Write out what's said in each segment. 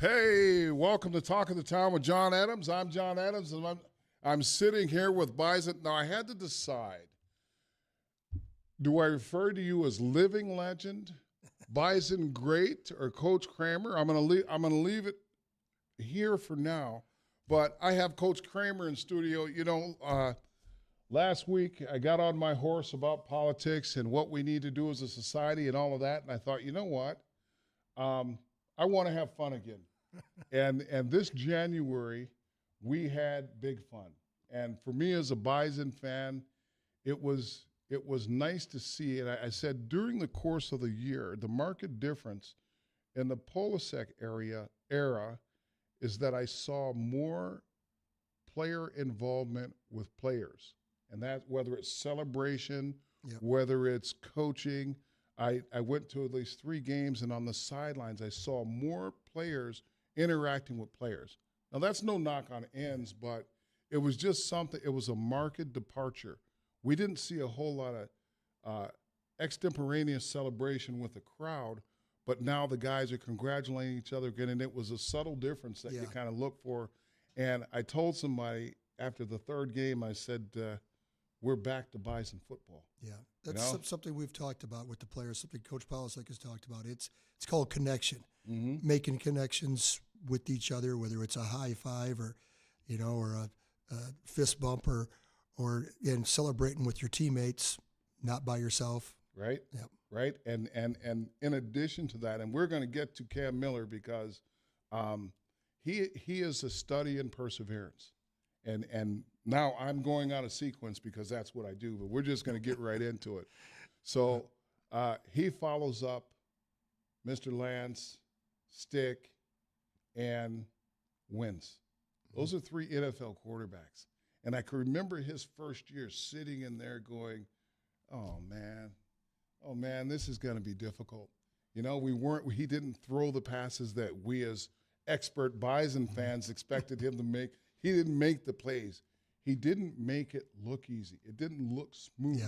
Hey, welcome to Talk of the Town with Jon Adams. I'm Jon Adams, and I'm sitting here with Bison. Now, I had to decide, do I refer to you as living legend, Bison great, or Coach Kramer? I'm gonna leave it here for now, but I have Coach Kramer in studio. Last week I got on my horse about politics and what we need to do as a society and all of that, and I thought, you know what? I want to have fun again. And this January, we had big fun. And for me as a Bison fan, it was nice to see. And I said during the course of the year, the market difference in the Polasek era is that I saw more player involvement with players. And that whether it's celebration, Yep. whether it's coaching. I went to at least 3 games, and on the sidelines, I saw more players interacting with players. Now, that's no knock on ends, but it was just something. It was a marked departure. We didn't see a whole lot of extemporaneous celebration with the crowd, but now the guys are congratulating each other again, and it was a subtle difference that you kind of look for. And I told somebody after the 3rd game, I said, we're back to Bison football. Yeah, that's something we've talked about with the players, something Coach Polasek has talked about. It's called connection, making connections with each other, whether it's a high five or a fist bump or and celebrating with your teammates, not by yourself. Right. Yep. Right. And in addition to that, and we're going to get to Cam Miller because he is a study in perseverance. And now I'm going out of sequence because that's what I do, but we're just going to get right into it. So he follows up Mr. Lance, Stick, and wins. Those are 3 NFL quarterbacks. And I can remember his first year sitting in there going, oh, man, this is going to be difficult. He didn't throw the passes that we as expert Bison fans expected him to make. He didn't make the plays. He didn't make it look easy. It didn't look smooth,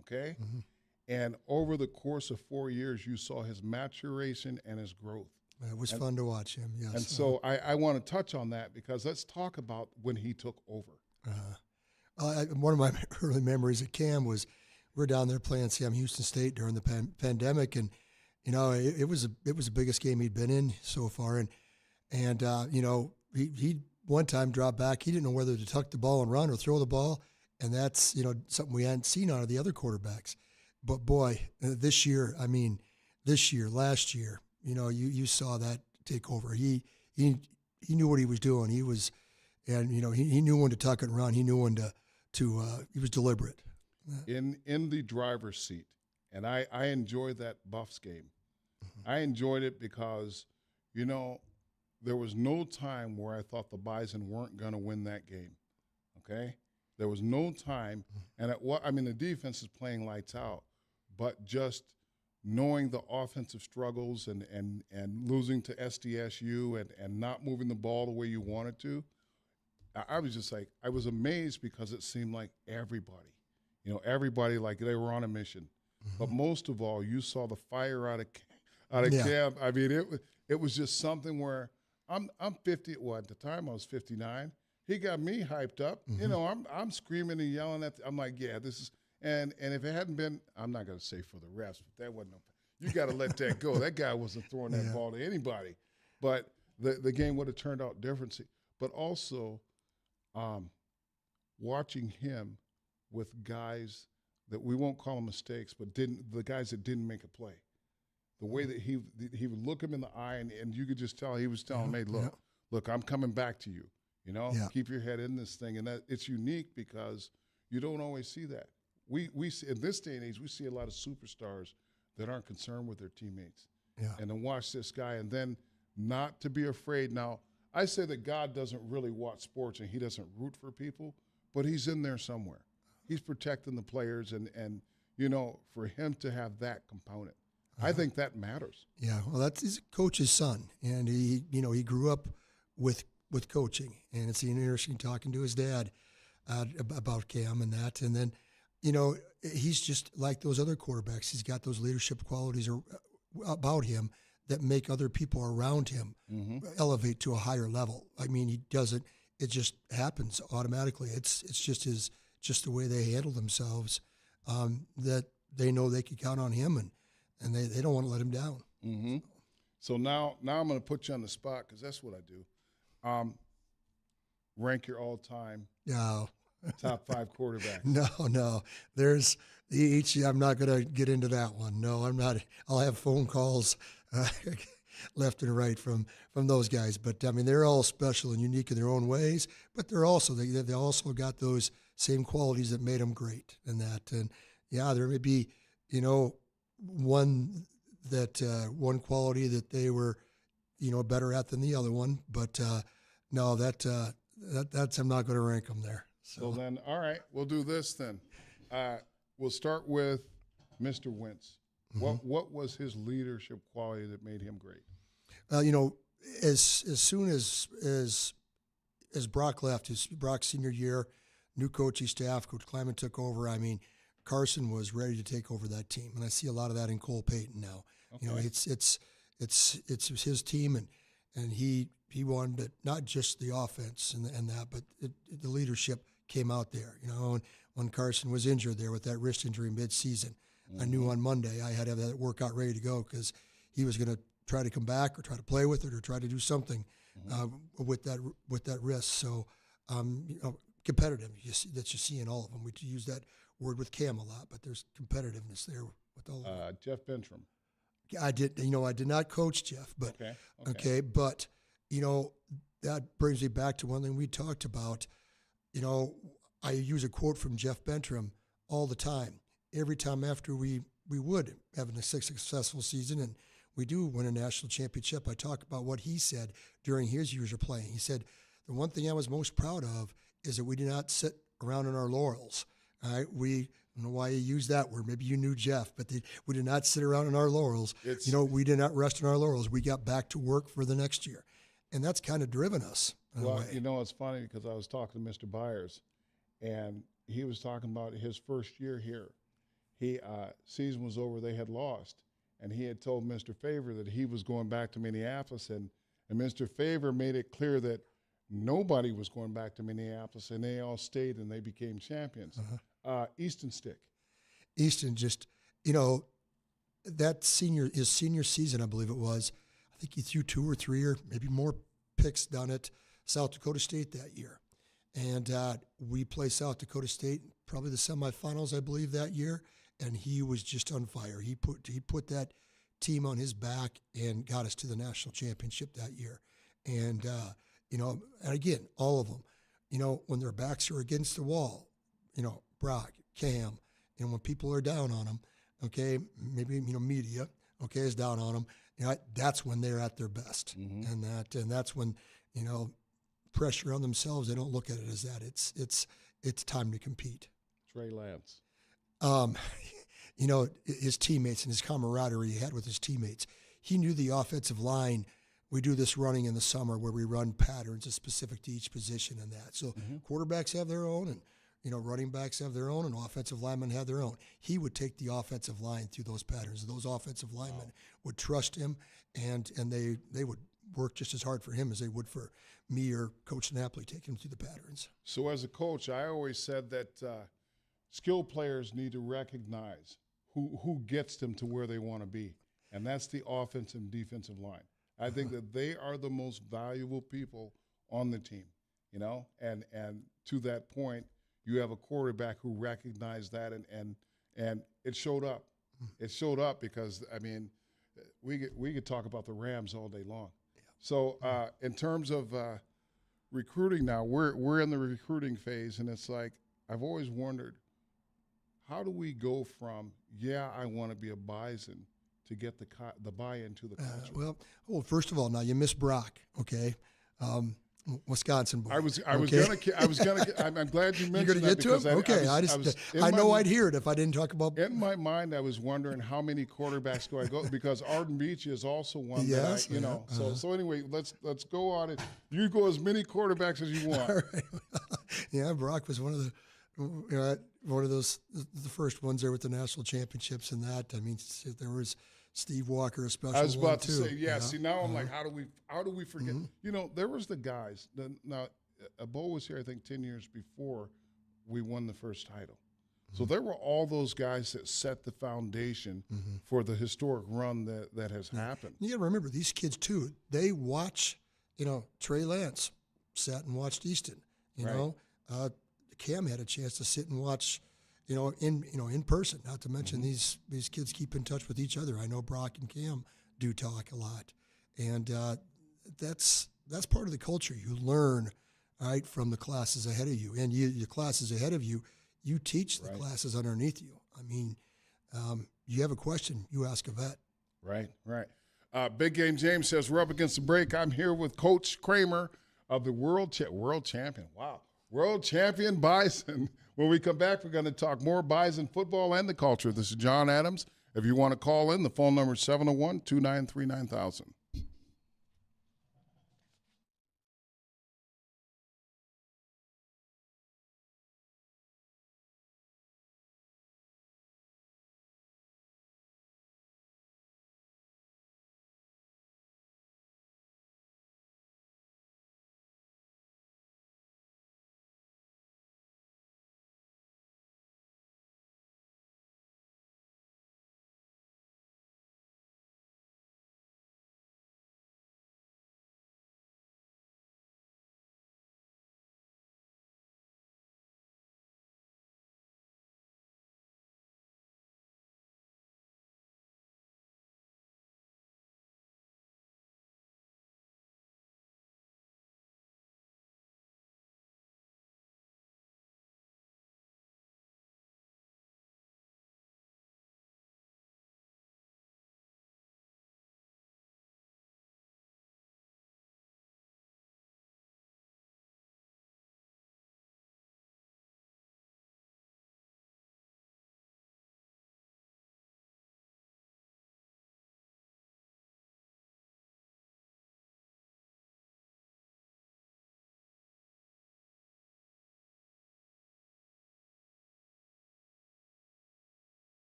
okay? Mm-hmm. And over the course of 4 years, you saw his maturation and his growth. It was fun to watch him, yes. And so I want to touch on that because let's talk about when he took over. One of my early memories at Cam was we were down there playing Sam Houston State during the pandemic, and it was the biggest game he'd been in so far, and he one time dropped back. He didn't know whether to tuck the ball and run or throw the ball, and that's something we hadn't seen out of the other quarterbacks. But boy, last year, you saw that take over. He knew what he was doing. He knew when to tuck it and run. He knew when to he was deliberate. In the driver's seat, and I enjoyed that Buffs game. Mm-hmm. I enjoyed it because there was no time where I thought the Bison weren't going to win that game, okay? There was no time, and the defense is playing lights out, but just knowing the offensive struggles and losing to SDSU and not moving the ball the way you wanted to, I was just like, I was amazed because it seemed like everybody like they were on a mission. Mm-hmm. But most of all, you saw the fire out of Cam. I mean, it was just something where I'm 50. At the time I was 59. He got me hyped up. Mm-hmm. I'm screaming and yelling I'm like, yeah, this is. And if it hadn't been, I'm not going to say for the refs, but that wasn't. You got to let that go. That guy wasn't throwing that ball to anybody. But the game would have turned out differently. But also, watching him with guys that we won't call them mistakes, but the guys that didn't make a play. The way that he would look him in the eye, and you could just tell he was telling me, look, I'm coming back to you. Keep your head in this thing. And that it's unique because you don't always see that. We see, in this day and age, we see a lot of superstars that aren't concerned with their teammates. Yeah. And then watch this guy, and then not to be afraid. Now, I say that God doesn't really watch sports and he doesn't root for people, but he's in there somewhere. He's protecting the players, and for him to have that component. I think that matters. Yeah, well, he's a coach's son, and he grew up with coaching, and it's interesting talking to his dad about Cam and that, and then he's just like those other quarterbacks. He's got those leadership qualities about him that make other people around him elevate to a higher level. I mean, he doesn't. It just happens automatically. It's just the way they handle themselves, that they know they can count on him, and they don't want to let him down. Mm-hmm. So now I'm going to put you on the spot because that's what I do. Rank your all-time No. top 5 quarterbacks. No. There's each. I'm not going to get into that one. No, I'm not. I'll have phone calls left and right from those guys. But I mean, they're all special and unique in their own ways. But they also got those same qualities that made them great. And yeah, there may be one quality that they were better at than the other one. But no, that's I'm not going to rank them there. So then, all right, we'll do this then. We'll start with Mr. Wentz. Mm-hmm. What was his leadership quality that made him great? As soon as Brock left, Brock's senior year, new coaching staff, Coach Kleiman took over. I mean, Carson was ready to take over that team, and I see a lot of that in Cole Payton now. Okay. It's his team, and he wanted it, not just the offense and that, but the leadership came out there. When Carson was injured there with that wrist injury mid-season, I knew on Monday I had to have that workout ready to go because he was going to try to come back or try to play with it or try to do something with that wrist. So, competitive that you see in all of them. We use that word with Cam a lot, but there's competitiveness there with all of them. Jeff Bentram. I did not coach Jeff, but okay, but that brings me back to one thing we talked about. I use a quote from Jeff Bentram all the time. Every time after we would have a successful season and we do win a national championship, I talk about what he said during his years of playing. He said, the one thing I was most proud of is that we did not sit around on our laurels. All right, I don't know why you used that word. Maybe you knew Jeff, but we did not sit around on our laurels. We did not rest on our laurels. We got back to work for the next year. And that's kind of driven us. Well, it's funny because I was talking to Mr. Byers, and he was talking about his first year here. Season was over, they had lost, and he had told Mr. Favor that he was going back to Minneapolis, and Mr. Favor made it clear that nobody was going back to Minneapolis, and they all stayed and they became champions. Easton Stick. Easton just, his senior season, I believe it was, I think he threw 2 or 3 or maybe more picks down at South Dakota State that year. And we played South Dakota State, probably the semifinals, I believe, that year, and he was just on fire. He put that team on his back and got us to the national championship that year. And, and again, all of them, when their backs are against the wall, Brock, Cam, when people are down on them, okay, maybe, media, okay, is down on them, that's when they're at their best. Mm-hmm. And that's when, pressure on themselves, they don't look at it as that. It's time to compete. Trey Lance. His teammates and his camaraderie he had with his teammates. He knew the offensive line. We do this running in the summer where we run patterns that's specific to each position and that. So quarterbacks have their own, and running backs have their own, and offensive linemen have their own. He would take the offensive line through those patterns. Those offensive linemen would trust him, and they would work just as hard for him as they would for me or Coach Napoli taking him through the patterns. So as a coach, I always said that skilled players need to recognize who gets them to where they want to be, and that's the offensive and defensive line. I think that they are the most valuable people on the team, and to that point, you have a quarterback who recognized that, and it showed up. It showed up because, we could talk about the Rams all day long. Yeah. So in terms of recruiting now, we're in the recruiting phase, and it's like I've always wondered, how do we go from, I want to be a Bison to get the buy-in to the culture? First of all, now you miss Brock, okay? Wisconsin boy. I was gonna. I'm glad you mentioned. You're gonna get to him. Okay, I know I'd hear it if I didn't talk about. In my mind, I was wondering how many quarterbacks do I go, because Arden Beachy is also one. Yes, that So anyway, let's go on it. You go as many quarterbacks as you want. All right. Yeah, Brock was one of those the first ones there with the national championships and that. There was Steve Walker, a special I was one about to too. say, yeah. Yeah. See, now I'm like, how do we forget? Mhm. You know, there was the guys. Now, Bo was here, I think, 10 years before we won the first title. So there were all those guys that set the foundation for the historic run that has happened. You got to remember, these kids too. They watch. Trey Lance sat and watched Easton. Right. Cam had a chance to sit and watch. In person. Not to mention these kids keep in touch with each other. I know Brock and Cam do talk a lot, and that's part of the culture. You learn, right, from the classes ahead of you, and your classes ahead of you. You teach the classes underneath you. I mean, you have a question, you ask a vet. Right. Big Game James says, we're up against the break. I'm here with Coach Kramer of the world champion. Wow. World champion Bison. When we come back, we're going to talk more Bison football and the culture. This is Jon Adams. If you want to call in, the phone number is 701-293-9000.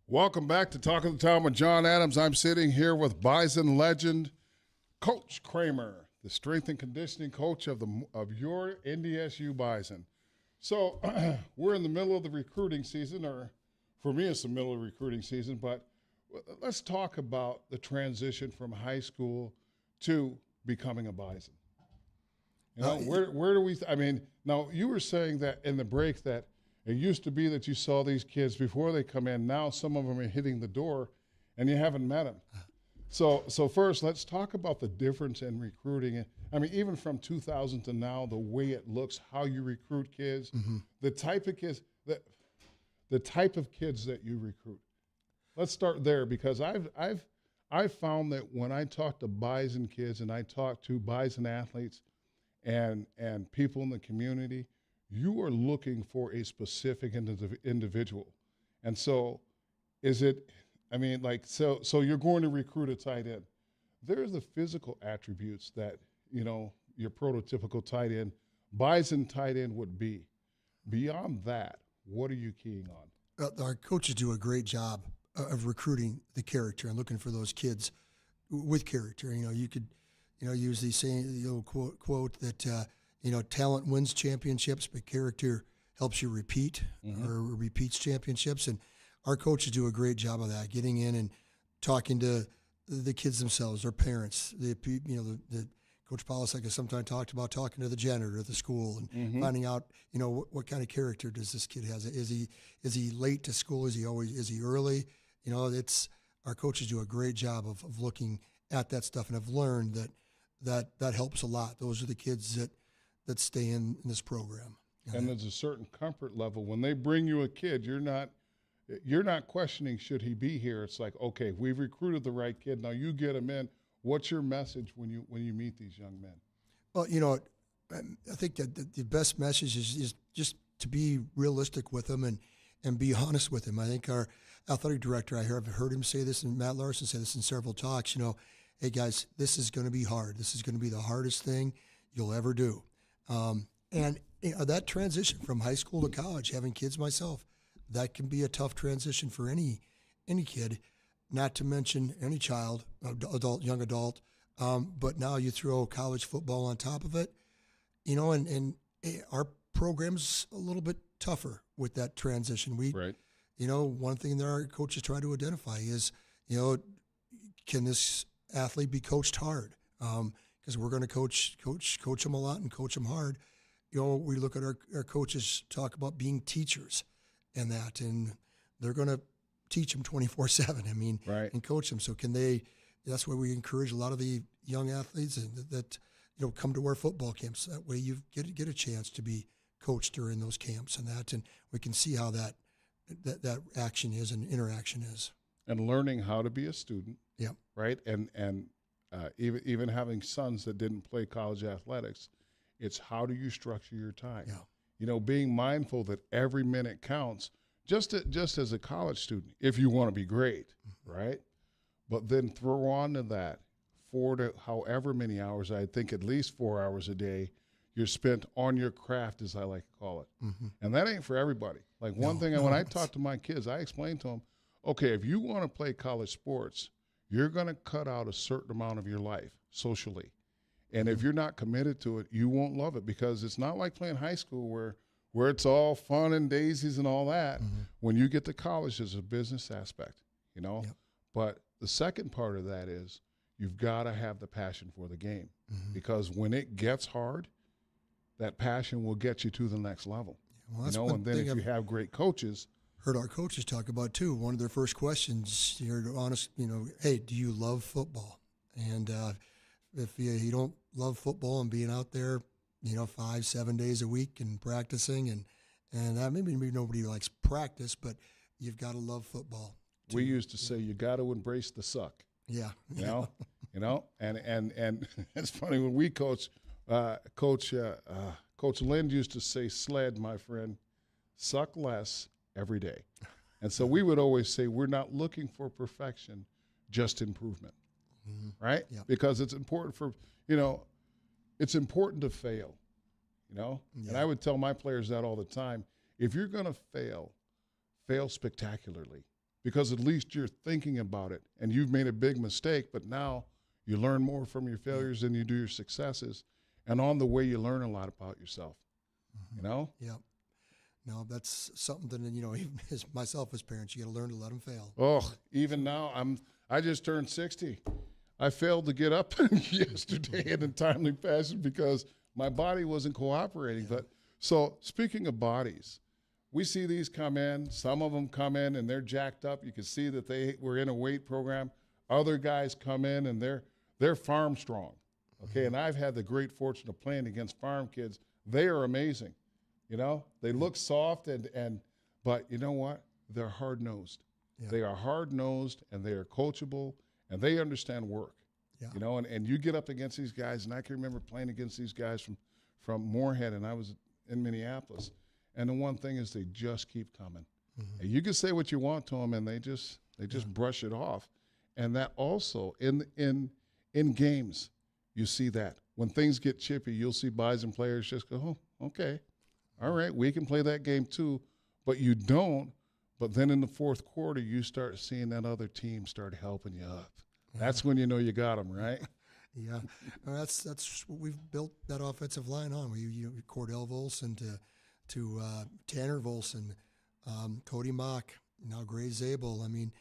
Welcome back to Talking the Town with Jon Adams. I'm sitting here with Bison legend, Coach Kramer, the strength and conditioning coach of your NDSU Bison. So we're in the middle of the recruiting season, or for me it's the middle of the recruiting season, but let's talk about the transition from high school to becoming a Bison. You know, where do we, now you were saying that in the break that it used to be that you saw these kids before they come in. Now some of them are hitting the door, and you haven't met them. So first, let's talk about the difference in recruiting. I mean, even from 2000 to now, the way it looks, how you recruit kids, the type of kids that you recruit. Let's start there, because I've found that when I talk to Bison kids and I talk to Bison athletes and people in the community, you are looking for a specific individual. And so so you're going to recruit a tight end. There's the physical attributes that, your prototypical tight end, Bison tight end would be. Beyond that, what are you keying on? Our coaches do a great job of recruiting the character and looking for those kids with character. You could, use the saying, the old quote that, talent wins championships, but character helps you repeat or repeats championships. And our coaches do a great job of that, getting in and talking to the kids themselves, their parents. The Coach Polisek has sometimes talked about talking to the janitor at the school and finding out, what kind of character does this kid has? Is he late to school? Is he early? Our coaches do a great job of looking at that stuff, and have learned that helps a lot. Those are the kids that stay in this program. And there's a certain comfort level when they bring you a kid. You're not questioning, should he be here? It's like, okay, we've recruited the right kid. Now you get him in. What's your message when you meet these young men? Well, I think that the best message is just to be realistic with them and be honest with them. I think our athletic director, I've heard him say this, and Matt Larson say this in several talks. Hey guys, this is going to be hard. This is going to be the hardest thing you'll ever do. And that transition from high school to college, having kids myself, that can be a tough transition for any kid, not to mention any child, young adult. But now you throw college football on top of it, and our program's a little bit tougher with that transition. Right. One thing that our coaches try to identify is, can this athlete be coached hard? Because we're going to coach them a lot and coach them hard. We look at our coaches talk about being teachers and that, and they're going to teach them 24/7. Right. And coach them. So can they? That's why we encourage a lot of the young athletes that come to our football camps. That way you get a chance to be coached during those camps and we can see how that action is and interaction is. And learning how to be a student. Yeah. Right. And even having sons that didn't play college athletics, it's how do you structure your time? Yeah. Being mindful that every minute counts, just as a college student, if you want to be great, right? But then throw on to that 4 to however many hours, I think at least 4 hours a day, you're spent on your craft, as I like to call it. And that ain't for everybody. Like when I talk to my kids, I explain to them, okay, if you want to play college sports, you're going to cut out a certain amount of your life socially. And if you're not committed to it, you won't love it, because it's not like playing high school where it's all fun and daisies and all that. When you get to college, there's a business aspect, Yep. But the second part of that is you've got to have the passion for the game, because when it gets hard, that passion will get you to the next level. Well, and then if you have great coaches. Heard our coaches talk about too. One of their first questions, honest, hey, do you love football? And if you don't love football and being out there, 5-7 days a week and practicing, and maybe nobody likes practice, but you've got to love football. We used to say you got to embrace the suck. Yeah. And it's funny when we coach. Coach Lind used to say, "Sled, my friend, suck less every day." And so we would always say we're not looking for perfection, just improvement, right? Yep. Because it's important it's important to fail, Yeah. And I would tell my players that all the time. If you're going to fail spectacularly. because at least you're thinking about it, and you've made a big mistake, but now you learn more from your failures than you do your successes. And on the way, you learn a lot about yourself, you know? Yeah. No, that's something that, even as myself as parents, you got to learn to let them fail. Oh, even now, I just turned 60. I failed to get up yesterday in a timely fashion because my body wasn't cooperating. But so speaking of bodies, we see these come in. Some of them come in and they're jacked up. You can see that they were in a weight program. Other guys come in and they're farm strong. Okay, and I've had the great fortune of playing against farm kids. They are amazing. They look soft but you know what? They're hard-nosed. Yeah. They are hard-nosed and they are coachable and they understand work. Yeah. And you get up against these guys, and I can remember playing against these guys from Moorhead, and I was in Minneapolis. And the one thing is they just keep coming. Mm-hmm. And you can say what you want to them, and they just brush it off. And that also in games, you see that when things get chippy, you'll see Bison players just go, "Oh, okay, all right, we can play that game too," but you don't. But then in the fourth quarter, you start seeing that other team start helping you up. That's when you know you got them, right? Yeah, that's what we've built that offensive line on. Cordell Volson to Tanner Volson, Cody Mock, now Gray Zabel. I mean,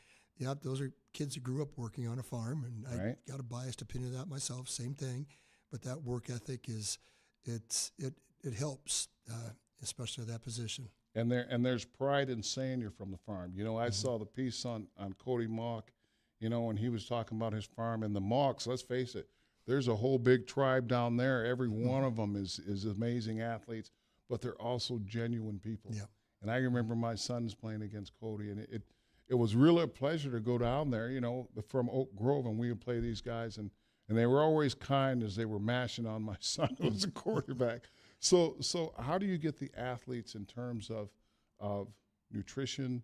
those are kids who grew up working on a farm, and I got a biased opinion of that myself. Same thing, but that work ethic it helps, especially at that position. And there's pride in saying you're from the farm. I saw the piece on Cody Mock, when he was talking about his farm and the Mocks. Let's face it, there's a whole big tribe down there. Every one of them is amazing athletes, but they're also genuine people. Yeah. And I remember my sons playing against Cody, and it was really a pleasure to go down there, from Oak Grove, and we would play these guys, and they were always kind as they were mashing on my son who was a quarterback. So how do you get the athletes in terms of nutrition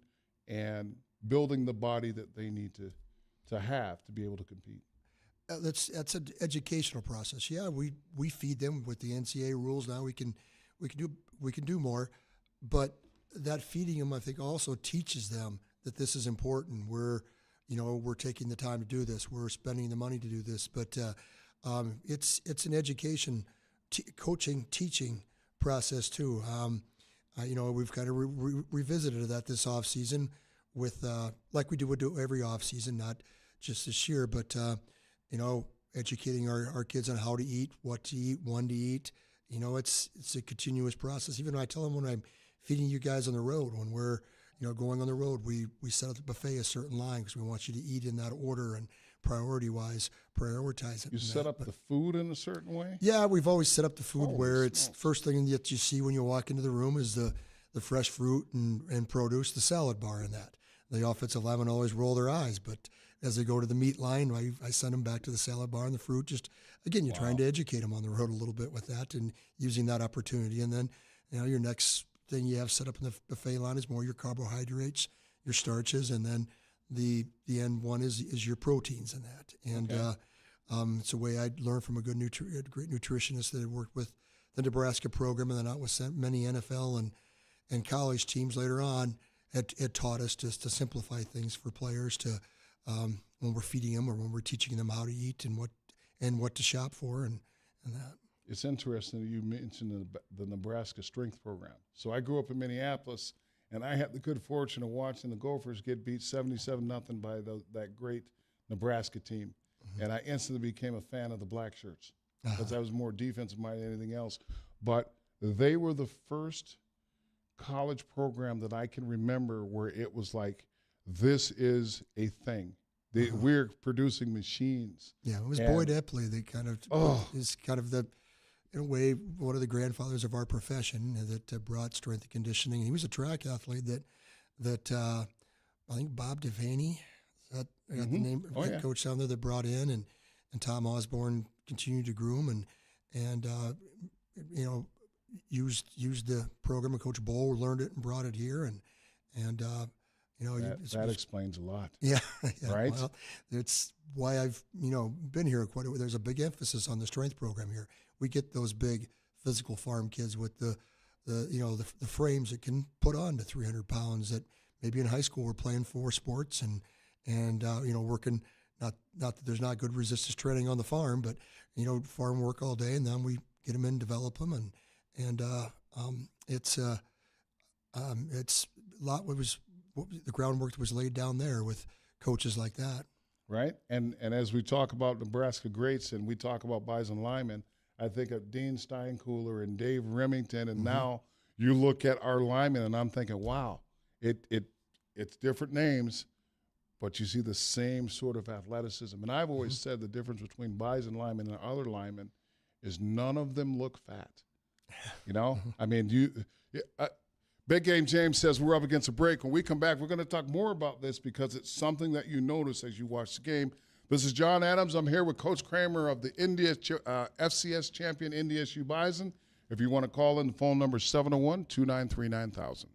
and building the body that they need to have to be able to compete? That's an educational process. Yeah, we feed them with the NCAA rules. Now we can do more, but that feeding them, I think, also teaches them that this is important. We're taking the time to do this. We're spending the money to do this. But it's an education, coaching, teaching process too. We've kind of revisited that this off season with like we do every off season, not just this year, but educating our kids on how to eat, what to eat, when to eat. It's a continuous process. Even I tell them when I'm feeding you guys on the road, when we're going on the road, we set up the buffet a certain line because we want you to eat in that order and prioritize it. You set up the food in a certain way? Yeah, we've always set up the food where it's first thing that you see when you walk into the room is the fresh fruit and produce, the salad bar in that. The offensive linemen always roll their eyes, but as they go to the meat line, I send them back to the salad bar and the fruit. Just, again, you're trying to educate them on the road a little bit with that and using that opportunity. And then, your next thing you have set up in the buffet line is more your carbohydrates, your starches, and then the end one is your proteins in that. And it's a way I learned from a great nutritionist that had worked with the Nebraska program and then out with many NFL and college teams later on. It taught us just to simplify things for players to when we're feeding them or when we're teaching them how to eat and what to shop for and that. It's interesting that you mentioned the Nebraska strength program. So I grew up in Minneapolis, and I had the good fortune of watching the Gophers get beat 77-0 by that great Nebraska team. Mm-hmm. And I instantly became a fan of the black shirts because I was more defensive minded than anything else. But they were the first college program that I can remember where it was like, this is a thing. We're producing machines. Yeah, it was Boyd Epley that kind of is kind of in a way, one of the grandfathers of our profession that brought strength and conditioning. He was a track athlete that I think Bob Devaney, I got the name, coach down there that brought in, and Tom Osborne continued to groom and used the program, and Coach Bowl learned it and brought it here, and that explains a lot. Yeah, right. Well, it's why I've been here quite a. There's a big emphasis on the strength program here. We get those big physical farm kids with the frames that can put on to 300 pounds that maybe in high school we're playing 4 sports and working. Not that there's not good resistance training on the farm, but farm work all day, and then we get them in, develop them, and it's a lot. The groundwork was laid down there with coaches like that. Right. And as we talk about Nebraska greats and we talk about Bison linemen, I think of Dean Steinkooler and Dave Remington, and now you look at our linemen, and I'm thinking, wow, it's different names, but you see the same sort of athleticism. And I've always said the difference between Bison linemen and other linemen is none of them look fat. I mean, Big Game James says we're up against a break. When we come back, we're going to talk more about this because it's something that you notice as you watch the game. This is Jon Adams. I'm here with Coach Kramer of the FCS champion NDSU Bison. If you want to call in, the phone number is 701-293-9000.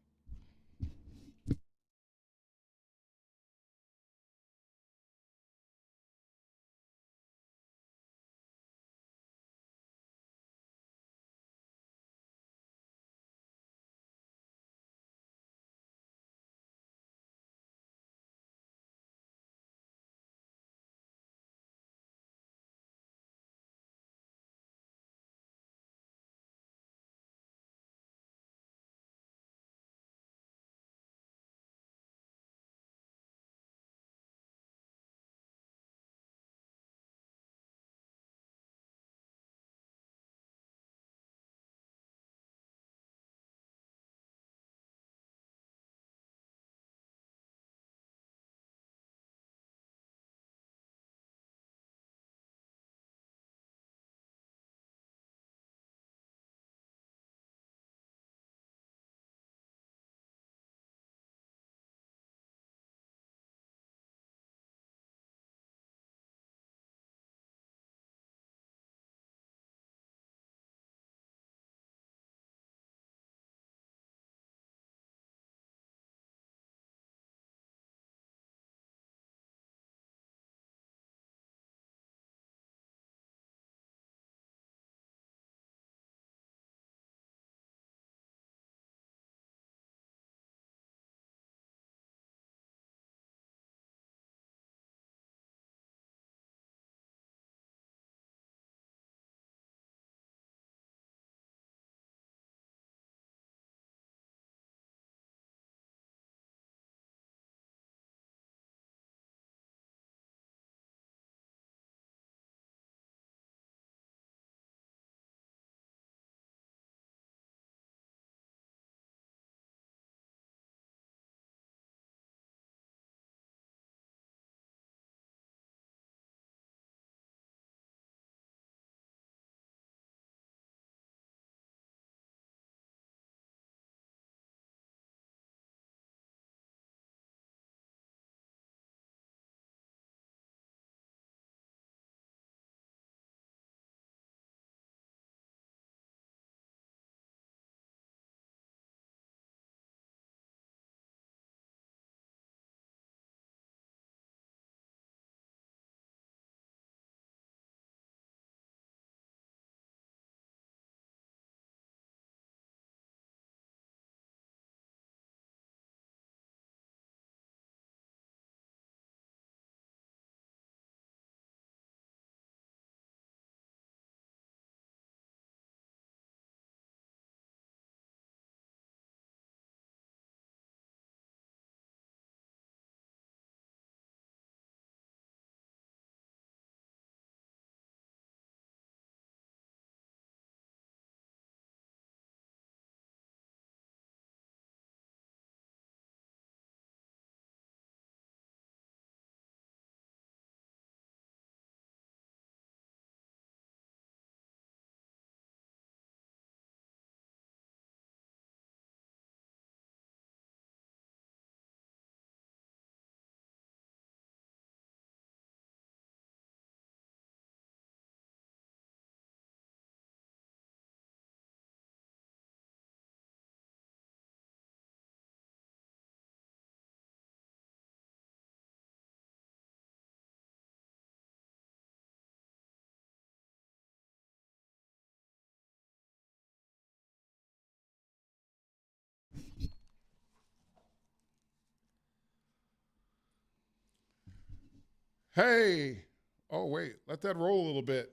Hey, oh, wait, let that roll a little bit.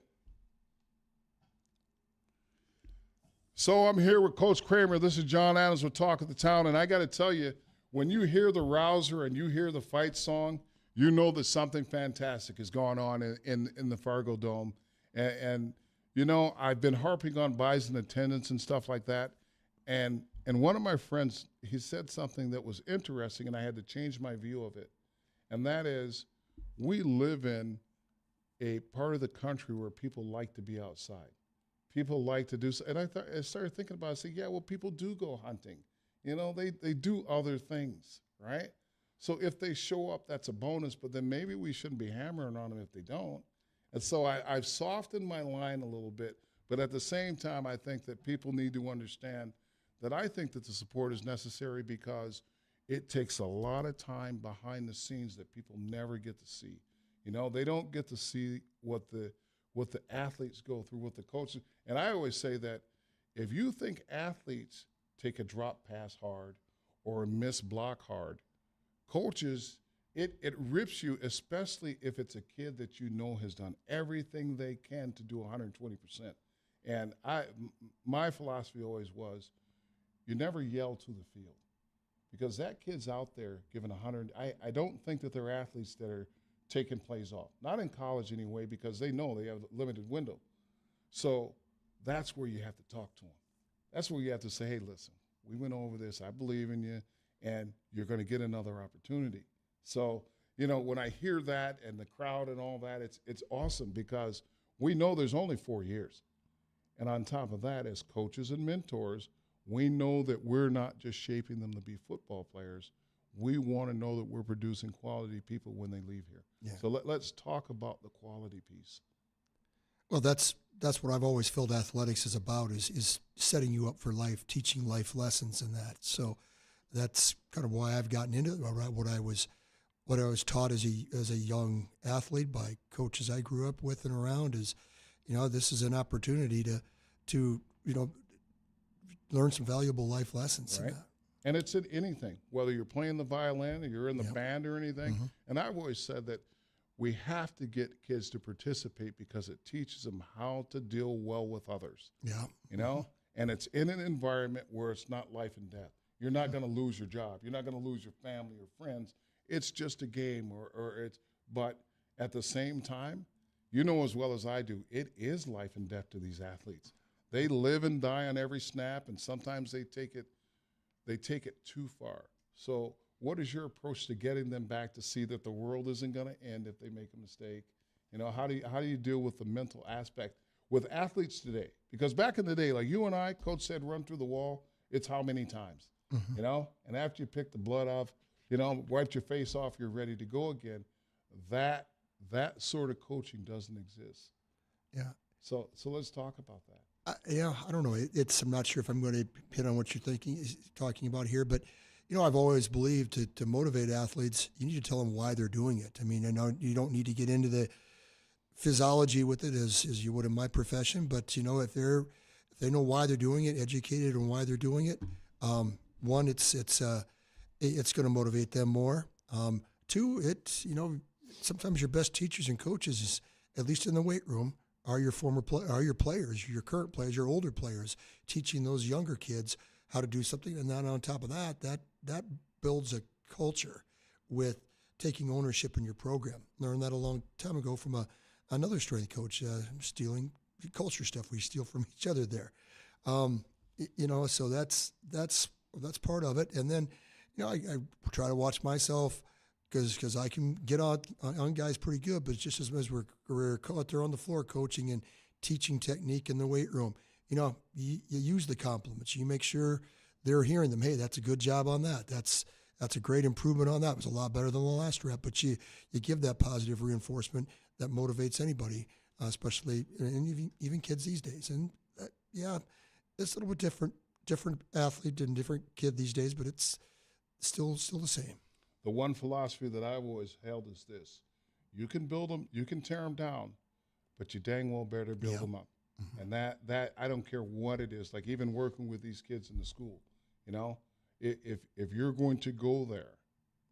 So I'm here with Coach Kramer. This is Jon Adams with Talk of the Town. And I got to tell you, when you hear the rouser and you hear the fight song, you know that something fantastic is going on in the Fargo Dome. And, you know, I've been harping on Bison attendance and stuff like that. And one of my friends, he said something that was interesting, and I had to change my view of it. And that is, we live in a part of the country where people like to be outside. People like to do so. And I started thinking about it. I said, yeah, well, people do go hunting. You know, they do other things, right? So if they show up, that's a bonus, but then maybe we shouldn't be hammering on them if they don't. And so I've softened my line a little bit, but at the same time, I think that people need to understand that I think that the support is necessary because it takes a lot of time behind the scenes that people never get to see. You know, they don't get to see what the athletes go through, what the coaches. And I always say that if you think athletes take a drop pass hard or a miss block hard, coaches, it rips you, especially if it's a kid that you know has done everything they can to do 120%. And my philosophy always was, you never yell to the field because that kid's out there giving 100. I don't think that they're athletes that are taking plays off. Not in college anyway, because they know they have a limited window. So that's where you have to talk to them. That's where you have to say, hey, listen, we went over this. I believe in you, and you're going to get another opportunity. So, you know, when I hear that and the crowd and all that, it's awesome because we know there's only 4 years. And on top of that, as coaches and mentors, we know that we're not just shaping them to be football players. We want to know that we're producing quality people when they leave here. Yeah. So let's talk about the quality piece. Well, that's what I've always felt athletics is about is setting you up for life, teaching life lessons and that. So that's kind of why I've gotten into it. What I was taught as a young athlete by coaches I grew up with and around is, you know, this is an opportunity to you know, learn some valuable life lessons. Right. And it's in anything, whether you're playing the violin or you're in the band or anything. Mm-hmm. And I've always said that we have to get kids to participate because it teaches them how to deal well with others. Yeah. You know, mm-hmm. And it's in an environment where it's not life and death. You're not going to lose your job. You're not going to lose your family or friends. It's just a game but at the same time, you know as well as I do, it is life and death to these athletes. They live and die on every snap, and sometimes they take it too far. So what is your approach to getting them back to see that the world isn't going to end if they make a mistake? You know, how do you deal with the mental aspect with athletes today? Because back in the day, like you and I, coach said, run through the wall. It's how many times, mm-hmm. you know? And after you pick the blood off, you know, wiped your face off, you're ready to go again. That sort of coaching doesn't exist. Yeah. So let's talk about that. I don't know. I'm not sure if I'm going to hit on what you're talking about here, but you know, I've always believed to motivate athletes, you need to tell them why they're doing it. I mean, I know you don't need to get into the physiology with it as you would in my profession, but you know, if they know why they're doing it, educated on why they're doing it, one, it's going to motivate them more. Two, you know, sometimes your best teachers and coaches is, at least in the weight room, are your players, your current players, your older players, teaching those younger kids how to do something. And then on top of that builds a culture with taking ownership in your program. Learned that a long time ago from another strength coach, stealing culture stuff we steal from each other there. You know, so that's part of it. And then, you know, I try to watch myself because I can get on guys pretty good, but it's just as we're out there on the floor coaching and teaching technique in the weight room. You know, you use the compliments. You make sure they're hearing them. Hey, that's a good job on that. That's a great improvement on that. It was a lot better than the last rep. But you give that positive reinforcement that motivates anybody, especially and even kids these days. And yeah, it's a little bit different athlete and different kid these days, but it's still the same. The one philosophy that I've always held is this: you can build them, you can tear them down, but you dang well better build them up. Mm-hmm. And that I don't care what it is. Like even working with these kids in the school, you know, if you're going to go there,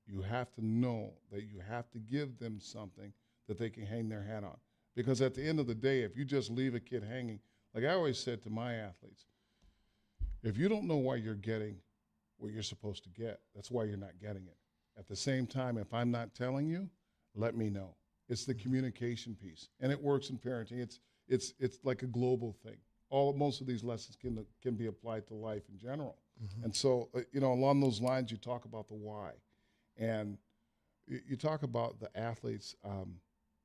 you have to know that you have to give them something that they can hang their hat on. Because at the end of the day, if you just leave a kid hanging, like I always said to my athletes, if you don't know why you're getting what you're supposed to get, that's why you're not getting it. At the same time, if I'm not telling you, let me know. It's the communication piece, and it works in parenting. It's like a global thing. Most of these lessons can be applied to life in general. And so, along those lines, you talk about the why, and you talk about the athletes.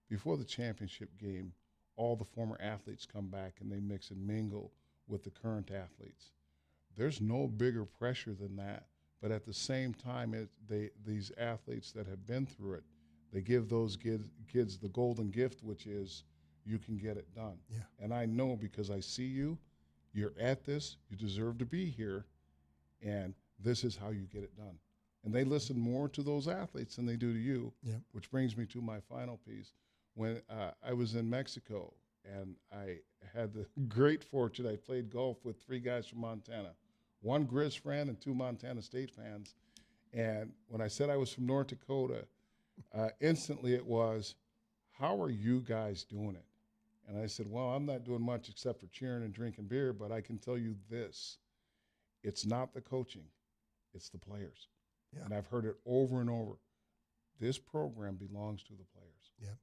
Before the championship game, all the former athletes come back and they mix and mingle with the current athletes. There's no bigger pressure than that. But at the same time, these athletes that have been through it, they give those kids the golden gift, which is you can get it done. Yeah. And I know because I see you, you're at this, you deserve to be here, and this is how you get it done. And they listen more to those athletes than they do to you, which brings me to my final piece. When I was in Mexico and I had the great fortune, I played golf with 3 guys from Montana, 1 Grizz fan and 2 Montana State fans. And when I said I was from North Dakota, instantly it was, how are you guys doing it? And I said, well, I'm not doing much except for cheering and drinking beer, but I can tell you this. It's not the coaching, it's the players. Yeah. And I've heard it over and over. This program belongs to the players. Yeah.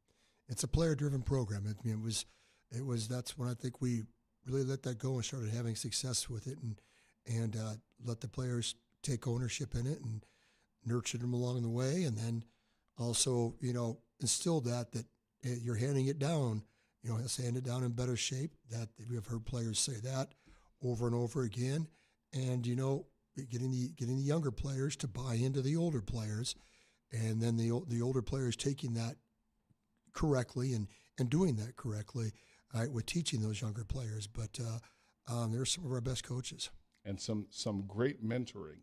It's a player-driven program. That's when I think we really let that go and started having success with it, and let the players take ownership in it and nurture them along the way, and then also instill that you're handing it down. Let's hand it down in better shape. That we have heard players say that over and over again, and getting the younger players to buy into the older players, and then the older players taking that correctly and doing that correctly, with teaching those younger players. But they're some of our best coaches. And some great mentoring,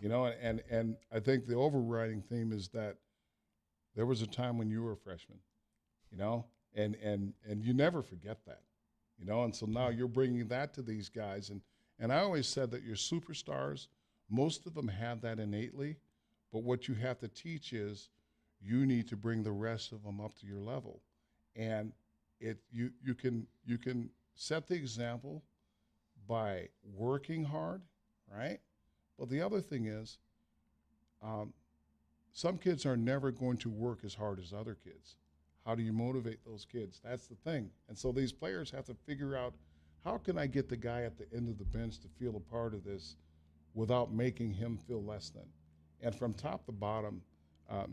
and I think the overriding theme is that there was a time when you were a freshman, and you never forget that, and so now you're bringing that to these guys. And I always said that your superstars, most of them have that innately, but what you have to teach is you need to bring the rest of them up to your level. And you can set the example by working hard, right? But the other thing is, some kids are never going to work as hard as other kids. How do you motivate those kids? That's the thing. And so these players have to figure out, how can I get the guy at the end of the bench to feel a part of this without making him feel less than? And from top to bottom,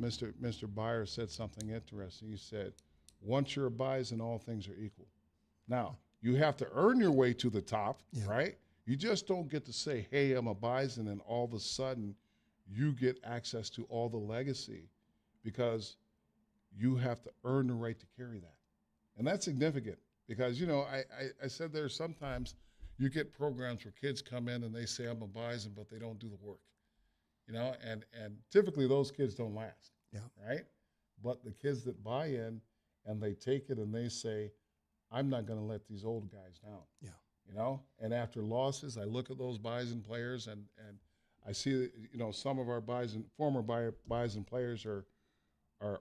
Mr. Byer said something interesting. He said, once you're a Bison, all things are equal. Now, you have to earn your way to the top, right? You just don't get to say, hey, I'm a Bison, and all of a sudden you get access to all the legacy, because you have to earn the right to carry that. And that's significant because, I said there's sometimes you get programs where kids come in and they say, I'm a Bison, but they don't do the work, and typically those kids don't last, right? But the kids that buy in and they take it and they say, I'm not going to let these old guys down, and after losses, I look at those Bison players and I see, some of our former Bison players are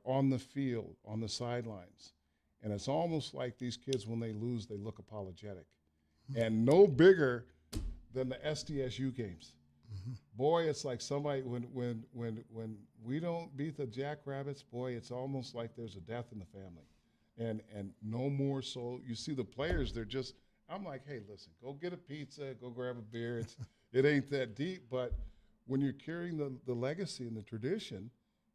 on the field, on the sidelines. And it's almost like these kids, when they lose, they look apologetic. And no bigger than the SDSU games. Boy, it's like somebody, when we don't beat the Jackrabbits, boy, it's almost like there's a death in the family. And no more so. You see the players, they're just, I'm like, hey, listen, go get a pizza, go grab a beer. It ain't that deep. But when you're carrying the legacy and the tradition,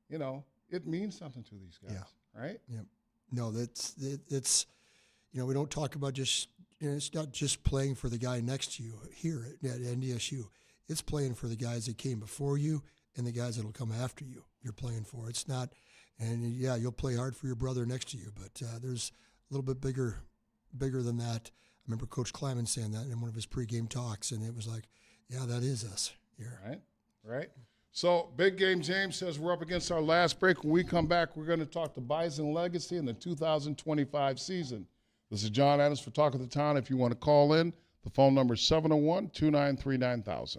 it means something to these guys, right? Yeah. No, it's we don't talk about just, it's not just playing for the guy next to you here at NDSU. It's playing for the guys that came before you and the guys that will come after you. You're playing for. It's not, and you'll play hard for your brother next to you, but there's a little bit bigger than that. I remember Coach Kleiman saying that in one of his pregame talks, and it was like, yeah, that is us here. Right. So, Big Game James says we're up against our last break. When we come back, we're going to talk to Bison legacy in the 2025 season. This is Jon Adams for Talk of the Town. If you want to call in, the phone number is 701-293-9000.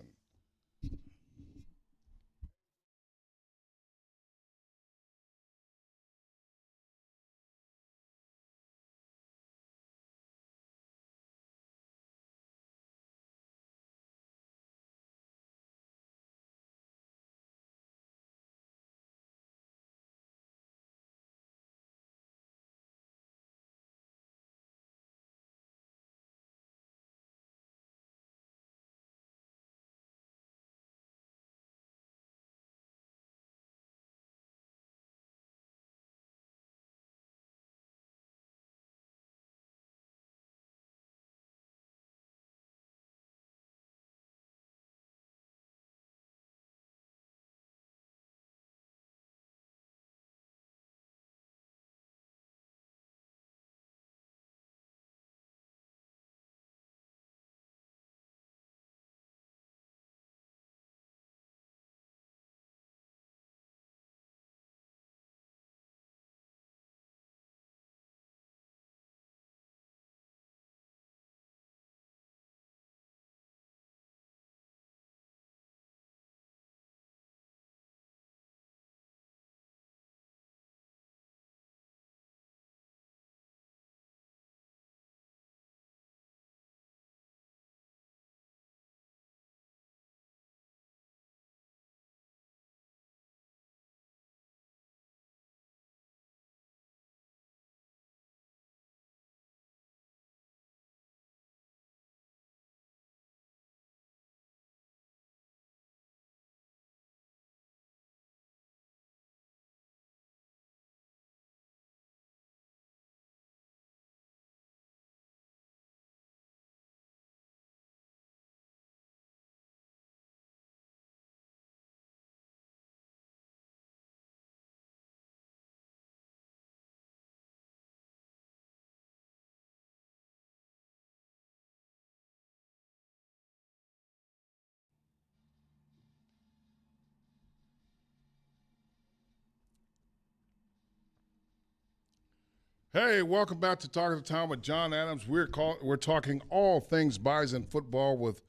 Hey, welcome back to Talk of the Town with Jon Adams. We're talking all things Bison football with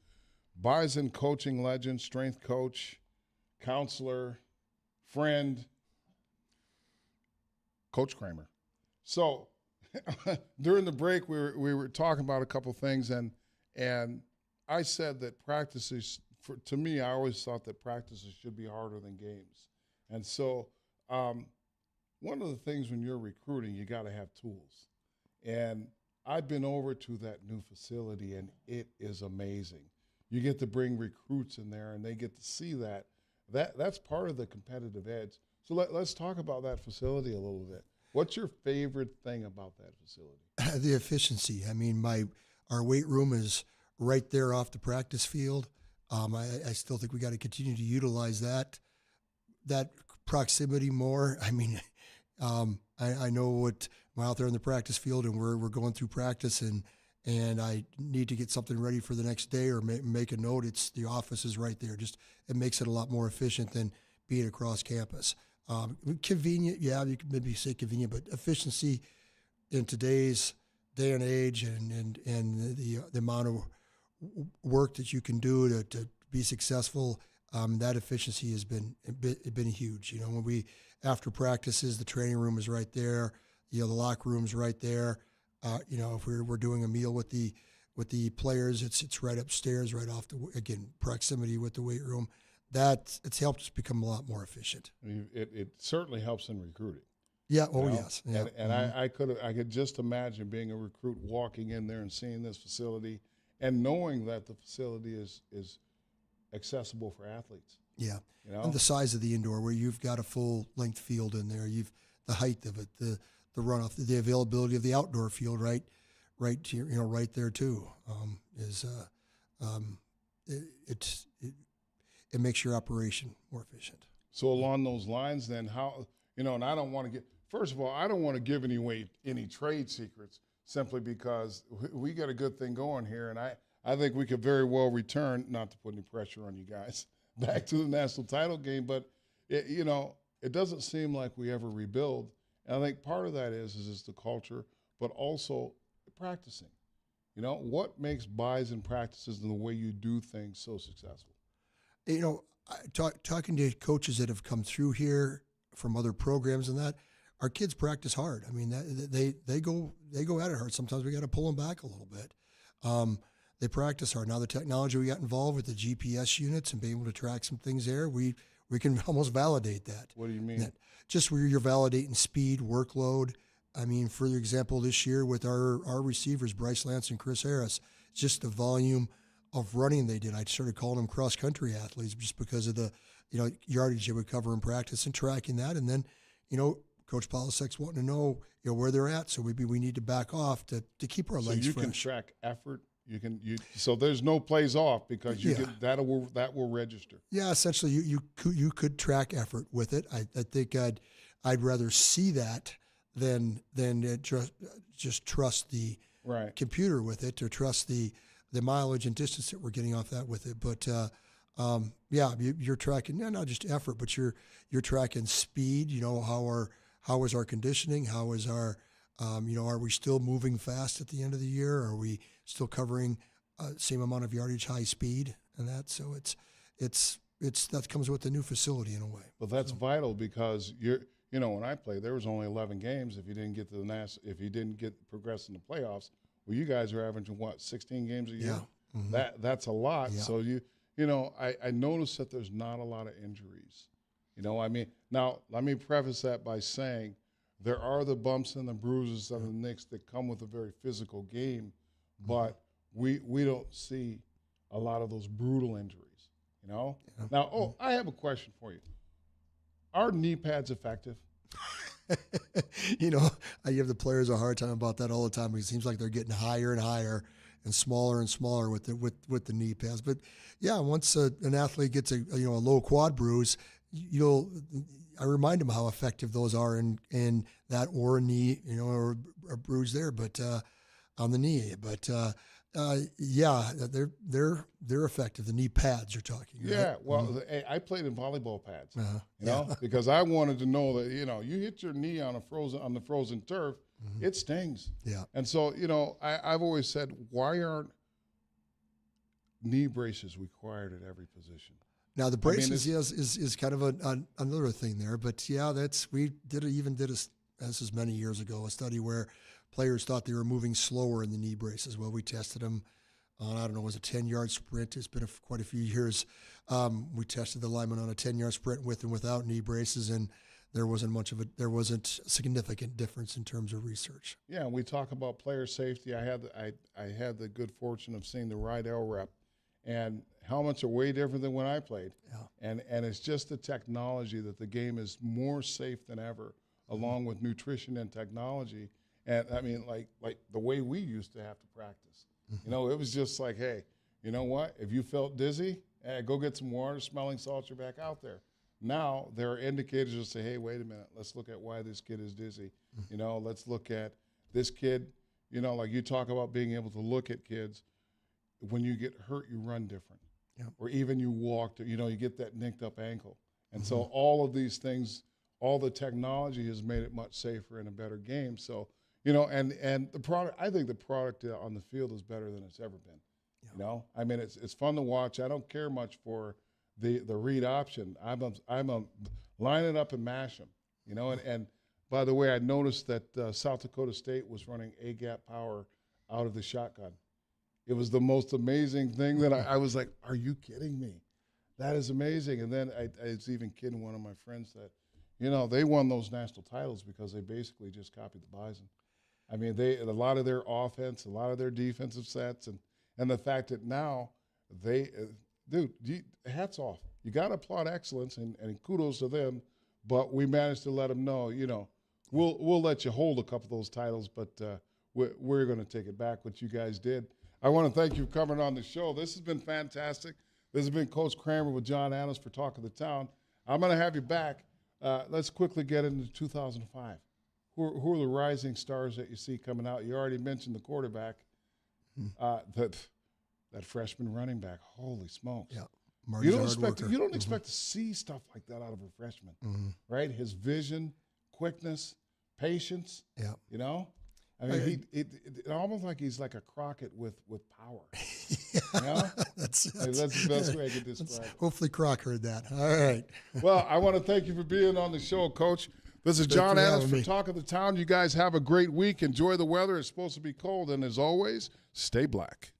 Bison coaching legend, strength coach, counselor, friend, Coach Kramer. So during the break, we were talking about a couple things, and I said that practices, to me, I always thought that practices should be harder than games, and so. One of the things when you're recruiting, you got to have tools. And I've been over to that new facility, and it is amazing. You get to bring recruits in there, and they get to see that. That's part of the competitive edge. So let's talk about that facility a little bit. What's your favorite thing about that facility? The efficiency. I mean, our weight room is right there off the practice field. I still think we got to continue to utilize that proximity more. I mean, I know what I'm out there in the practice field, and we're going through practice, and I need to get something ready for the next day or make a note. The office is right there. Just it makes it a lot more efficient than being across campus. Convenient, yeah, you could maybe say convenient, but efficiency in today's day and age, and the amount of work that you can do to be successful. That efficiency has been huge. You know, when after practices, the training room is right there. You know, the locker room's right there. You know, if we're doing a meal with the players, it's right upstairs, right off proximity with the weight room. It's helped us become a lot more efficient. It certainly helps in recruiting. Yeah. Oh, yes. Yeah. And I could just imagine being a recruit walking in there and seeing this facility and knowing that the facility is accessible for athletes. Yeah, you know? And the size of the indoor, where you've got a full length field in there, the height of it, the runoff, the availability of the outdoor field, right there too. It makes your operation more efficient. So along those lines, then how and I don't want to first of all, I don't want to give any trade secrets simply because we got a good thing going here, and I think we could very well return, not to put any pressure on you guys, back to the national title game. But, it doesn't seem like we ever rebuild. And I think part of that is the culture, but also practicing. You know, what makes Bison practices and the way you do things so successful? You know, talking to coaches that have come through here from other programs and that, our kids practice hard. I mean, they go at it hard. Sometimes we got to pull them back a little bit. They practice hard. Now the technology we got involved with the GPS units and being able to track some things there, we can almost validate that. What do you mean? Just where you're validating speed, workload. I mean, for example, this year with our receivers, Bryce Lance and Chris Harris, just the volume of running they did. I started calling them cross-country athletes just because of the yardage they would cover in practice and tracking that. And then, Coach Polisek's wanting to know where they're at, so maybe we need to back off to keep our legs fresh. So you can track effort. So there's no plays off because that will register. Yeah, essentially you could track effort with it. I think I'd rather see that than just trust the computer with it, or trust the mileage and distance that we're getting off that with it. But you're tracking not just effort, but you're tracking speed. How is our conditioning? How is our are we still moving fast at the end of the year? Are we still covering same amount of yardage, high speed, and that? So it's that comes with the new facility in a way. Well, that's vital because when I played, there was only 11 games. If you didn't get to if you didn't get progressed in the playoffs, well, you guys are averaging 16 games a year. Yeah. Mm-hmm. That's a lot. Yeah. So I noticed that there's not a lot of injuries. Now let me preface that by saying there are the bumps and the bruises and the nicks that come with a very physical game, but we don't see a lot of those brutal injuries. Yeah. Now, I have a question for you. Are knee pads effective? I give the players a hard time about that all the time because it seems like they're getting higher and higher and smaller with the knee pads. But yeah, once an athlete gets a low quad bruise, I remind them how effective those are in that or a knee, or a bruise there, but on the knee. But they're effective. The knee pads you're talking. Right? Yeah. Well, I played in volleyball pads. Because I wanted to know that you hit your knee on the frozen turf, it stings. Yeah. And so, I've always said, why aren't knee braces required at every position? Now the braces is kind of another thing there, but yeah, we did this is many years ago, a study where players thought they were moving slower in the knee braces. Well, we tested them on, I don't know, it was a 10-yard sprint. It's been quite a few years. We tested the linemen on a 10-yard sprint with and without knee braces, and there wasn't a significant difference in terms of research. Yeah, we talk about player safety. I had the good fortune of seeing the Rydell rep, and helmets are way different than when I played. Yeah. And it's just the technology that the game is more safe than ever, along with nutrition and technology. And I mean, like the way we used to have to practice. It was just like, hey, you know what? If you felt dizzy, go get some water, smelling salts, you're back out there. Now there are indicators that say, hey, wait a minute, let's look at why this kid is dizzy. Let's look at this kid, like you talk about being able to look at kids. When you get hurt, you run different. Yep. Or even you walk, you get that nicked up ankle. And so all of these things, all the technology has made it much safer and a better game. So, and the product, I think the product on the field is better than it's ever been. Yeah. I mean, it's fun to watch. I don't care much for the read option. I'm a line it up and mash them, and by the way, I noticed that South Dakota State was running A-gap power out of the shotgun. It was the most amazing thing that I was like, are you kidding me? That is amazing. And then I was even kidding one of my friends that, they won those national titles because they basically just copied the Bison. I mean, a lot of their offense, a lot of their defensive sets, and the fact that now hats off. You got to applaud excellence and kudos to them, but we managed to let them know, we'll let you hold a couple of those titles, but we're going to take it back, what you guys did. I want to thank you for coming on the show. This has been fantastic. This has been Coach Kramer with Jon Adams for Talk of the Town. I'm going to have you back. Let's quickly get into 2005. Who are the rising stars that you see coming out? You already mentioned the quarterback, that freshman running back. Holy smokes! Yeah, you don't expect to see stuff like that out of a freshman, right? His vision, quickness, patience. Yeah, I mean, it almost like he's like a Crockett with power. That's the best way I could describe it. Hopefully Croc heard that. All right. Well, I want to thank you for being on the show, Coach. This is Jon Adams for Talk of the Town. You guys have a great week. Enjoy the weather. It's supposed to be cold. And as always, stay black.